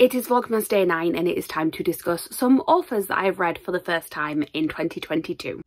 It is Vlogmas Day 9 and it is time to discuss some authors that I have read for the first time in 2022.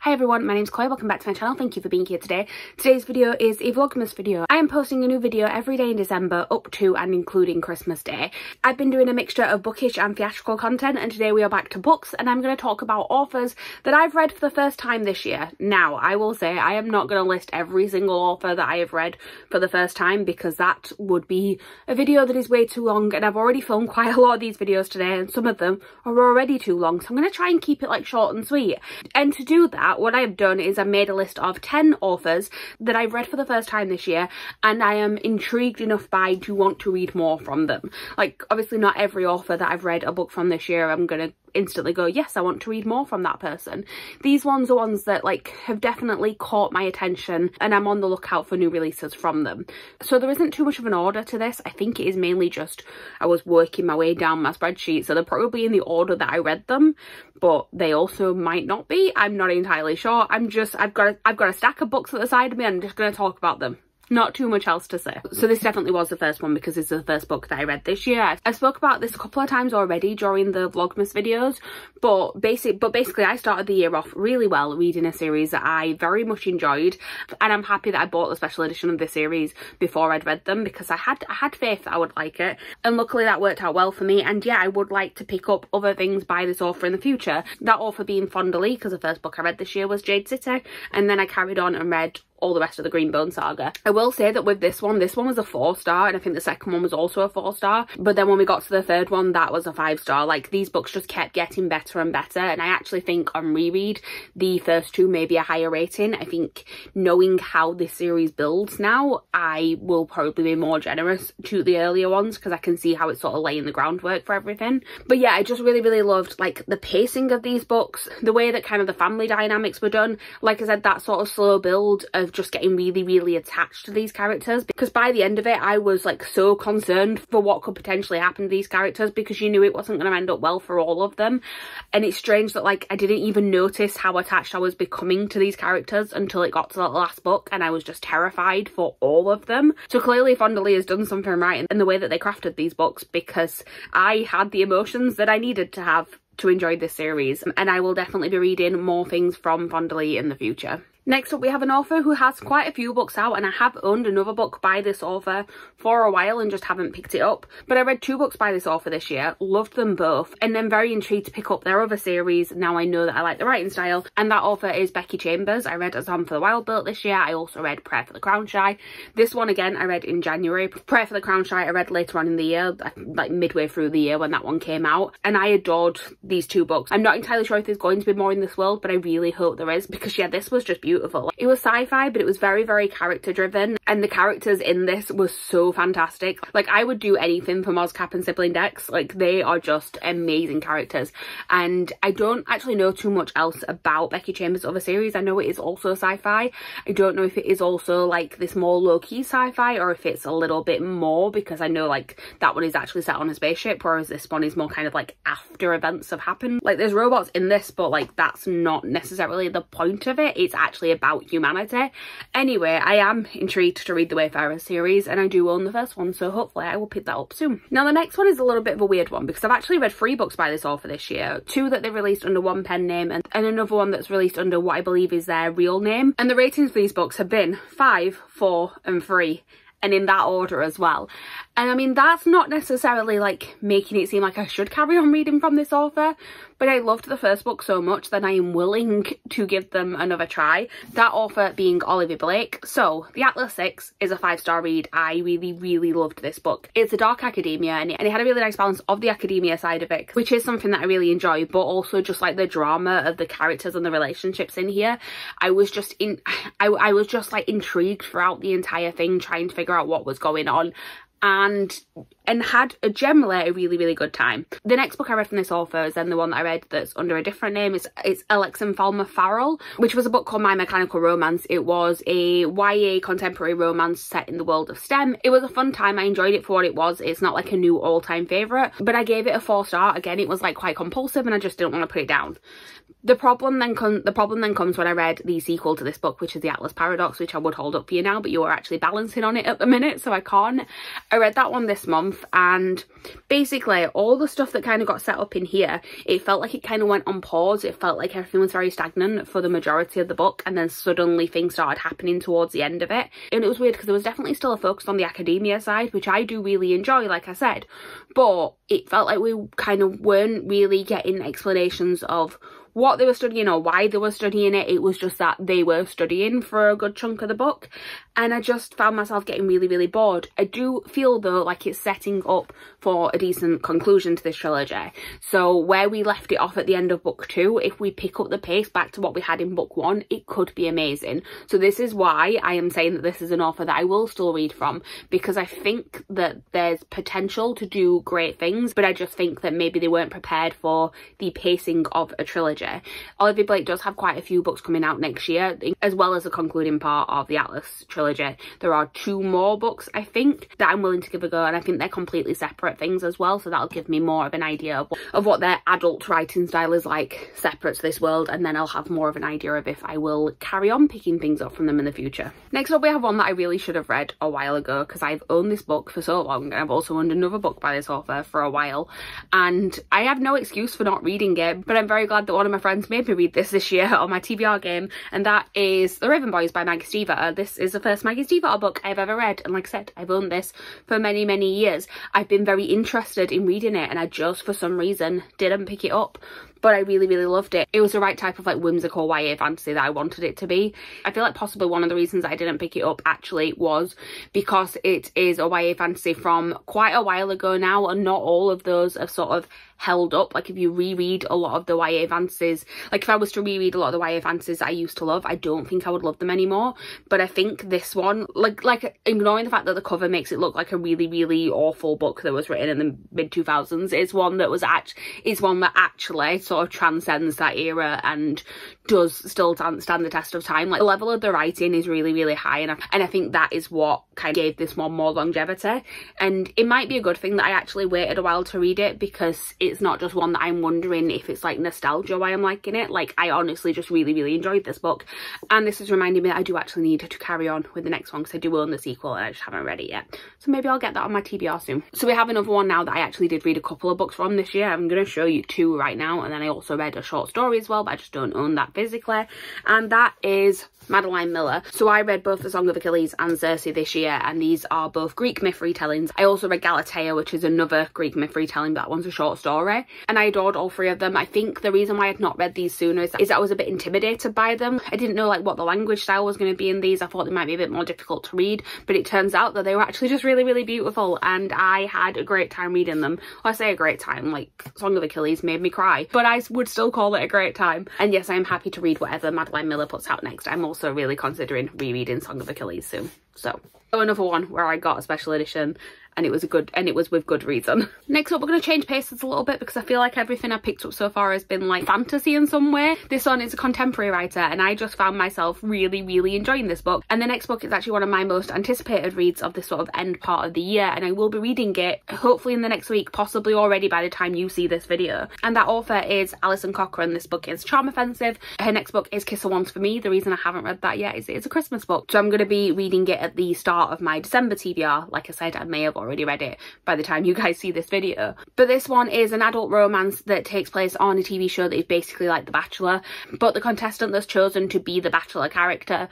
Hi everyone, my name's Chloe, welcome back to my channel, thank you for being here today. Today's video is a Vlogmas video. I am posting a new video every day in December up to and including Christmas Day. I've been doing a mixture of bookish and theatrical content and today we are back to books and I'm going to talk about authors that I've read for the first time this year. Now, I will say I am not going to list every single author that I have read for the first time because that would be a video that is way too long and I've already filmed quite a lot of these videos today and some of them are already too long, so I'm going to try and keep it like short and sweet. And to do that, what I have done is I've made a list of 10 authors that I've read for the first time this year and I am intrigued enough by to want to read more from them. Like, obviously not every author that I've read a book from this year I'm gonna instantly go, yes, I want to read more from that person. These ones are ones that like have definitely caught my attention and I'm on the lookout for new releases from them. So there isn't too much of an order to this. I think it is mainly just I was working my way down my spreadsheet, so they're probably in the order that I read them, but they also might not be. I'm not entirely sure. I've got a stack of books at the side of me and I'm just going to talk about them. Not too much else to say. So this definitely was the first one because it's the first book that I read this year. I spoke about this a couple of times already during the Vlogmas videos, but basically I started the year off really well reading a series that I very much enjoyed, and I'm happy that I bought the special edition of this series before I'd read them because I had faith that I would like it, and luckily that worked out well for me. And yeah, I would like to pick up other things by this author in the future. That author being Fonda Lee, because the first book I read this year was Jade City, and then I carried on and read all the rest of the Greenbone saga. I will say that with this one was a 4-star and I think the second one was also a 4-star, but then when we got to the third one that was a 5-star. Like, these books just kept getting better and better, and I actually think on reread the first two may be a higher rating. I think knowing how this series builds now, I will probably be more generous to the earlier ones because I can see how it's sort of laying the groundwork for everything. But yeah, I just really loved like the pacing of these books, the way that kind of the family dynamics were done. Like I said, that sort of slow build of just getting really attached to these characters, because by the end of it I was like so concerned for what could potentially happen to these characters because you knew it wasn't going to end up well for all of them. And it's strange that like I didn't even notice how attached I was becoming to these characters until it got to that last book and I was just terrified for all of them. So clearly Fonda Lee has done something right in the way that they crafted these books, because I had the emotions that I needed to have to enjoy this series, and I will definitely be reading more things from Fonda Lee in the future. Next up we have an author who has quite a few books out, and I have owned another book by this author for a while and just haven't picked it up. But I read 2 books by this author this year, loved them both, and then very intrigued to pick up their other series now I know that I like the writing style, and that author is Becky Chambers. I read A Song for the Wild-Built this year. I also read Prayer for the Crownshy. This one again I read in January. Prayer for the Crownshy I read later on in the year, like midway through the year when that one came out, and I adored these 2 books. I'm not entirely sure if there's going to be more in this world, but I really hope there is, because yeah, this was just beautiful. It was sci-fi, but it was very character driven, and the characters in this were so fantastic. Like, I would do anything for Moz, Cap and Sibling Dex. Like, they are just amazing characters, and I don't actually know too much else about Becky Chambers' other series. I know it is also sci-fi. I don't know if it is also like this more low-key sci-fi or if it's a little bit more, because I know like that one is actually set on a spaceship, whereas this one is more kind of like after events have happened. Like, there's robots in this, but like that's not necessarily the point of it. It's actually about humanity. Anyway, I am intrigued to read the Wayfarer series, and I do own the first one, so hopefully I will pick that up soon. Now the next one is a little bit of a weird one because I've actually read 3 books by this author this year. 2 that they released under one pen name and another one that's released under what I believe is their real name, and the ratings for these books have been 5, 4 and 3, and in that order as well. And I mean, that's not necessarily like making it seem like I should carry on reading from this author, but I loved the first book so much that I am willing to give them another try. That author being Olivia Blake. So The Atlas 6 is a 5-star read. I really loved this book. It's a dark academia, and it had a really nice balance of the academia side of it, which is something that I really enjoy, but also just like the drama of the characters and the relationships in here. I was just like intrigued throughout the entire thing, trying to figure out what was going on. And and had generally a really good time. The next book I read from this author is then the one that I read that's under a different name. It's Alex and Falmer Farrell, which was a book called My Mechanical Romance. It was a YA contemporary romance set in the world of STEM. It was a fun time. I enjoyed it for what it was. It's not like a new all-time favourite, but I gave it a 4-star. Again, it was like quite compulsive and I just didn't want to put it down. The problem then comes when I read the sequel to this book, which is The Atlas Paradox, which I would hold up for you now, but you are actually balancing on it at the minute, so I can't. I read that one this month, and basically all the stuff that kind of got set up in here, it felt like it kind of went on pause. It felt like everything was very stagnant for the majority of the book, and then suddenly things started happening towards the end of it. And it was weird because there was definitely still a focus on the academia side, which I do really enjoy, like I said, but it felt like we kind of weren't really getting explanations of what they were studying or why they were studying it. It was just that they were studying for a good chunk of the book, and I just found myself getting really bored. I do feel though like it's setting up for a decent conclusion to this trilogy. So where we left it off at the end of book 2, if we pick up the pace back to what we had in book 1, it could be amazing. So this is why I am saying that this is an author that I will still read from, because I think that there's potential to do great things, but I just think that maybe they weren't prepared for the pacing of a trilogy. Olivia Blake does have quite a few books coming out next year, as well as the concluding part of the Atlas trilogy. There are 2 more books, I think, that I'm willing to give a go, and I think they're completely separate things as well, so that'll give me more of an idea of what their adult writing style is like separate to this world, and then I'll have more of an idea of if I will carry on picking things up from them in the future. Next up we have one that I really should have read a while ago, because I've owned this book for so long, and I've also owned another book by this author for a while, and I have no excuse for not reading it, but I'm very glad that one of my friends made me read this year on my TBR game, and that is The Raven Boys by Maggie Stiefvater. This is the first Maggie Stiefvater book I've ever read, and like I said, I've owned this for many years. I've been very interested in reading it, and I just for some reason didn't pick it up, but I really loved it. It was the right type of like whimsical YA fantasy that I wanted it to be. I feel like possibly one of the reasons I didn't pick it up actually was because it is a YA fantasy from quite a while ago now, and not all of those have sort of held up. Like if you reread a lot of the YA fantasies, like if I was to reread a lot of the YA fantasies that I used to love, I don't think I would love them anymore. But I think this one, like ignoring the fact that the cover makes it look like a really awful book that was written in the mid-2000s, is one that actually sort of transcends that era and does still stand the test of time. Like the level of the writing is really high, and I think that is what kind of gave this one more longevity. And it might be a good thing that I actually waited a while to read it, because it's not just one that I'm wondering if it's like nostalgia why I'm liking it. Like I honestly just really enjoyed this book, and this is reminding me that I do actually need to carry on with the next one, because I do own the sequel and I just haven't read it yet. So maybe I'll get that on my TBR soon. So we have another one now that I actually did read a couple of books from this year. I'm going to show you 2 right now, and then I also read a short story as well, but I just don't own that physically, and that is Madeline Miller. So I read both The Song of Achilles and Circe this year, and these are both Greek myth retellings. I also read Galatea, which is another Greek myth retelling, but that one's a short story, and I adored all 3 of them. I think the reason why I'd not read these sooner is that I was a bit intimidated by them. I didn't know like what the language style was going to be in these. I thought they might be a bit more difficult to read, but it turns out that they were actually just really beautiful, and I had a great time reading them. Well, I say a great time, like Song of Achilles made me cry, but I would still call it a great time. And yes, I'm happy to read whatever Madeline Miller puts out next. I'm also really considering rereading Song of Achilles soon. So another one where I got a special edition, and it was with good reason. Next up, we're going to change paces a little bit, because I feel like everything I've picked up so far has been like fantasy in some way. This one is a contemporary writer, and I just found myself really enjoying this book. And the next book is actually one of my most anticipated reads of this sort of end part of the year, and I will be reading it hopefully in the next week, possibly already by the time you see this video. And that author is Alison Cochrane. This book is Charm Offensive. Her next book is Kiss a Once for Me. The reason I haven't read that yet is it's a Christmas book, so I'm going to be reading it at the start of my December TBR. Like I said, I may have already read it by the time you guys see this video, but this one is an adult romance that takes place on a TV show that is basically like The Bachelor, but the contestant that's chosen to be the Bachelor character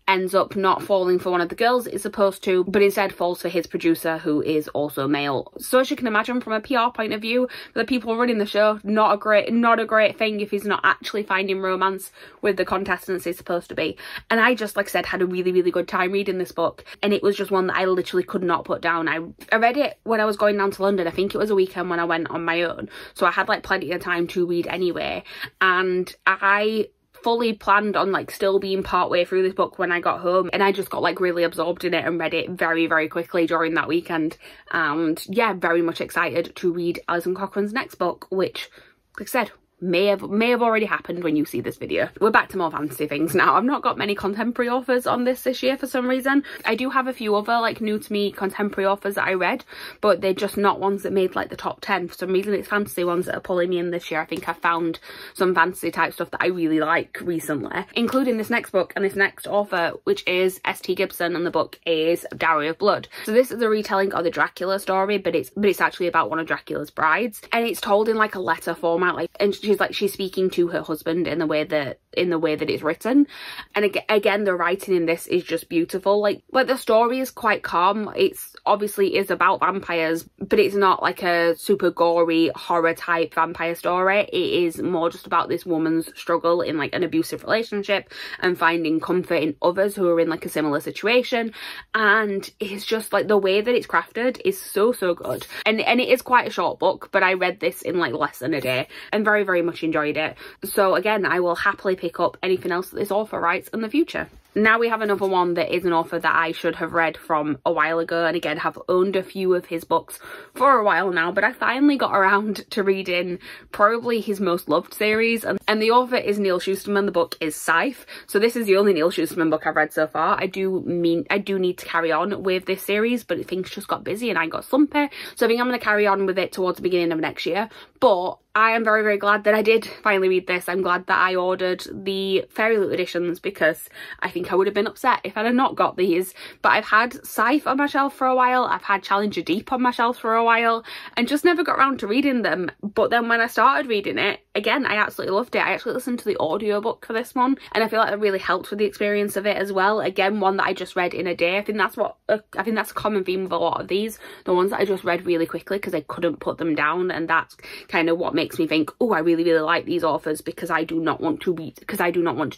ends up not falling for one of the girls it's supposed to, but instead falls for his producer, who is also male. So as you can imagine, from a PR point of view, the people running the show, not a great thing if he's not actually finding romance with the contestants he's supposed to be. And I just, like I said, had a really good time reading this book, and it was just one that I literally could not put down. I read it when I was going down to London. I think it was a weekend when I went on my own, so I had like plenty of time to read anyway, and I fully planned on like still being part way through this book when I got home, and I just got like really absorbed in it and read it very, very quickly during that weekend. And yeah, very much excited to read Alison Cochrane's next book, which, like I said, may have already happened when you see this video. We're back to more fantasy things now. I've not got many contemporary authors on this year for some reason. I do have a few other like new to me contemporary authors that I read, but they're just not ones that made like the top 10. For some reason it's fantasy ones that are pulling me in this year. I think I found some fantasy type stuff that I really like recently, including this next book and this next author, which is S.T. Gibson, and the book is Dowry of Blood. So this is a retelling of the Dracula story, but it's actually about one of Dracula's brides, and it's told in like a letter format, like, and she's speaking to her husband in the way that it's written. And again, the writing in this is just beautiful. Like the story is quite calm. It's obviously is about vampires, but it's not like a super gory horror type vampire story. It is more just about this woman's struggle in like an abusive relationship and finding comfort in others who are in like a similar situation. And it's just like the way that it's crafted is so good. And it is quite a short book, but I read this in like less than a day and very, very much enjoyed it. So again, I will happily pick up anything else that this author writes in the future. Now we have another one that is an author that I should have read from a while ago, and again have owned a few of his books for a while now, but I finally got around to reading probably his most loved series, and the author is Neal Shusterman. The book is Scythe. So this is the only Neal Shusterman book I've read so far. I do need to carry on with this series, but things just got busy and I got slumpy, so I think I'm going to carry on with it towards the beginning of next year. But I am very, very glad that I did finally read this. I'm glad that I ordered the Fairy Loot editions, because I think I would have been upset if I had not got these. But I've had Scythe on my shelf for a while, I've had Challenger Deep on my shelf for a while, and just never got around to reading them. But then when I started reading it, again, I absolutely loved it. I actually listened to the audiobook for this one, and I feel like it really helped with the experience of it as well. Again, one that I just read in a day. I think that's a common theme with a lot of these, the ones that I just read really quickly because I couldn't put them down. And that's kind of what makes me think, oh, I really, really like these authors, because I do not want to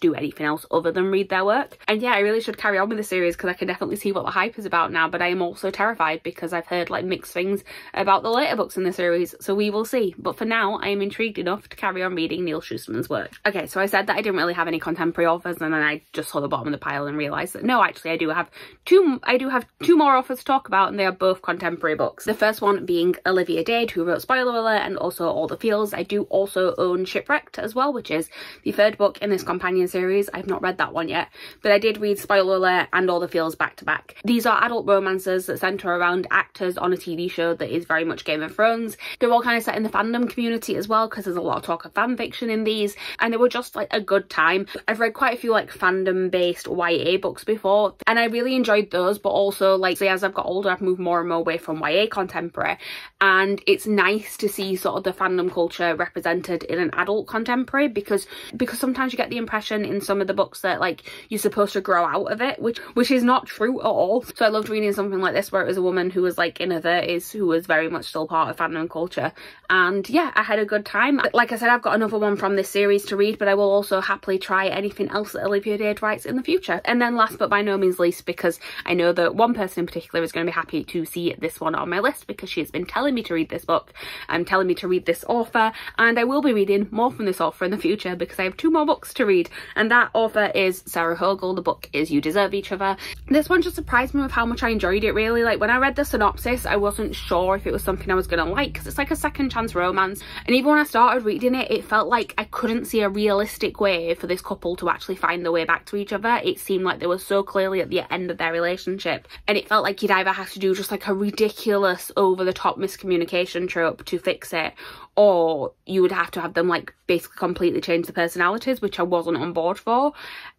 do anything else other than read their work. And yeah, I really should carry on with the series, because I can definitely see what the hype is about now, but I am also terrified because I've heard like mixed things about the later books in the series, so we will see. But for now, I am intrigued enough to carry on reading Neal Shusterman's work. Okay, so I said that I didn't really have any contemporary authors, and then I just saw the bottom of the pile and realised that no, actually I do have two more authors to talk about, and they are both contemporary books. The first one being Olivia Dade, who wrote Spoiler Alert and also All the Fields. I do also own Shipwrecked as well, which is the third book in this companion series. I've not read that one yet, but I did read Spoiler Alert and All the Fields back to back. These are adult romances that centre around actors on a TV show that is very much Game of Thrones. They're all kind of set in the fandom community as well, because there's a lot of talk of fan fiction in these, and they were just like a good time. I've read quite a few like fandom based YA books before, and I really enjoyed those, but also like as I've got older, I've moved more and more away from YA contemporary, and it's nice to see sort of the fandom culture represented in an adult contemporary, because sometimes you get the impression in some of the books that like you're supposed to grow out of it, which is not true at all. So I loved reading something like this where it was a woman who was like in her 30s who was very much still part of fandom culture, and yeah, I had a good time. Like I said, I've got another one from this series to read, but I will also happily try anything else that Olivia Dade writes in the future. And then last but by no means least, because I know that one person in particular is going to be happy to see this one on my list, because she has been telling me to read this book and telling me to read this author, and I will be reading more from this author in the future because I have 2 more books to read, and that author is Sarah Hogle. The book is You Deserve Each Other. This one just surprised me with how much I enjoyed it, really. Like when I read the synopsis, I wasn't sure if it was something I was going to like, because it's like a second chance romance, and even when I started reading it, it felt like I couldn't see a realistic way for this couple to actually find their way back to each other. It seemed like they were so clearly at the end of their relationship, and it felt like you'd either have to do just like a ridiculous over-the-top miscommunication trope to fix it, or you would have to have them like basically completely change the personalities, which I wasn't on board for.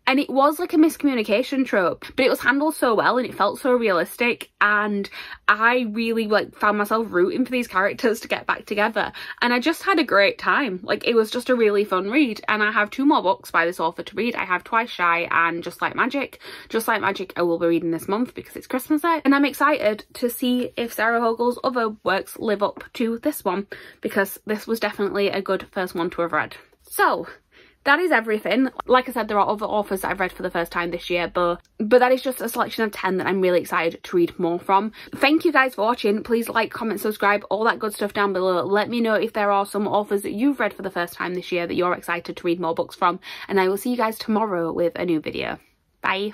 And it was like a miscommunication trope, but it was handled so well and it felt so realistic, and I really like found myself rooting for these characters to get back together, and I just had a great time. Like it was just a really fun read, and I have 2 more books by this author to read. I have Twice Shy and Just Like Magic. Just Like Magic I will be reading this month because it's Christmas Day, and I'm excited to see if Sarah Hogle's other works live up to this one, because this was definitely a good first one to have read. So that is everything. Like I said, there are other authors that I've read for the first time this year, but that is just a selection of 10 that I'm really excited to read more from. Thank you guys for watching. Please like, comment, subscribe, all that good stuff down below. Let me know if there are some authors that you've read for the first time this year that you're excited to read more books from, and I will see you guys tomorrow with a new video. Bye.